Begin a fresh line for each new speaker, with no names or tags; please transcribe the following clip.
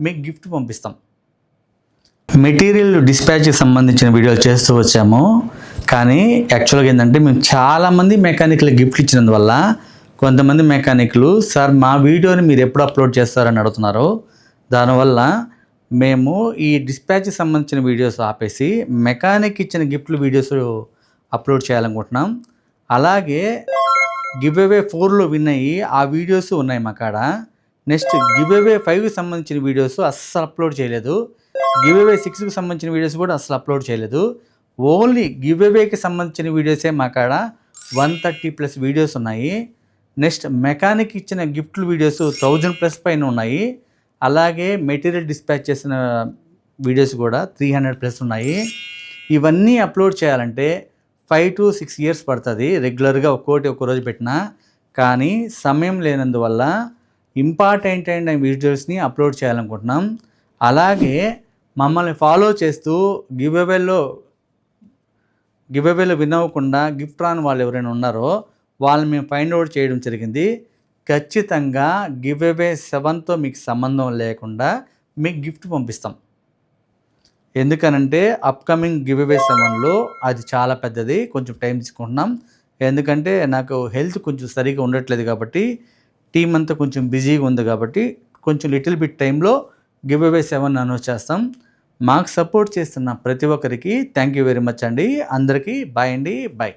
మీకు గిఫ్ట్ పంపిస్తాం. మెటీరియల్ డిస్పాచ్కి సంబంధించిన వీడియోలు చేస్తూ వచ్చాము. కానీ యాక్చువల్గా ఏంటంటే మేము చాలామంది మెకానిక్లు గిఫ్ట్లు ఇచ్చినందువల్ల కొంతమంది మెకానిక్లు సార్ మా వీడియోని మీరు ఎప్పుడు అప్లోడ్ చేస్తారని అడుగుతున్నారు. దానివల్ల మేము ఈ డిస్పాచ్కి సంబంధించిన వీడియోస్ ఆపేసి మెకానిక్ ఇచ్చిన గిఫ్ట్లు వీడియోస్ అప్లోడ్ చేయాలనుకుంటున్నాం. అలాగే గివ్ అవే 4లో విన్ అయ్యి ఆ వీడియోస్ ఉన్నాయి మా కాడ. నెక్స్ట్ గివ్ అవే 5కి సంబంధించిన వీడియోస్ అస్సలు అప్లోడ్ చేయలేదు. గివ్ అవే 6కి సంబంధించిన వీడియోస్ కూడా అసలు అప్లోడ్ చేయలేదు. ఓన్లీ గివ్ అవేకి సంబంధించిన వీడియోసే మా కాడ 130+ వీడియోస్ ఉన్నాయి. నెక్స్ట్ మెకానిక్ ఇచ్చిన గిఫ్ట్లు వీడియోస్ 1000+ పైన ఉన్నాయి. అలాగే మెటీరియల్ డిస్పాచ్ చేసిన వీడియోస్ కూడా 300+ ఉన్నాయి. ఇవన్నీ అప్లోడ్ చేయాలంటే 5 to 6 years పడుతుంది రెగ్యులర్గా ఒక్కో రోజు పెట్టినా. కానీ సమయం లేనందువల్ల ఇంపార్టెంట్ అయిన వీడియోస్ని అప్లోడ్ చేయాలనుకుంటున్నాం. అలాగే మమ్మల్ని ఫాలో చేస్తూ గివ్ అవేలో విన్ అవ్వకుండా గిఫ్ట్ రాని వాళ్ళు ఎవరైనా ఉన్నారో వాళ్ళని మేము ఫైండ్ అవుట్ చేయడం జరిగింది. ఖచ్చితంగా గివ్ అవే 7తో మీకు సంబంధం లేకుండా మీకు గిఫ్ట్ పంపిస్తాం. ఎందుకనంటే అప్కమింగ్ గివ్ అవే 7లో అది చాలా పెద్దది, కొంచెం టైం తీసుకుంటున్నాం. ఎందుకంటే నాకు హెల్త్ కొంచెం సరిగా ఉండట్లేదు కాబట్టి, టీం అంతా కొంచెం బిజీగా ఉంది కాబట్టి కొంచెం లిటిల్ బిట్ టైంలో గివ్ అవే 7 అనౌన్స్ చేస్తాం. మాకు సపోర్ట్ చేస్తున్న ప్రతి ఒక్కరికి థ్యాంక్ యూ వెరీ మచ్ అండి. అందరికీ బాయ్ అండి. బాయ్.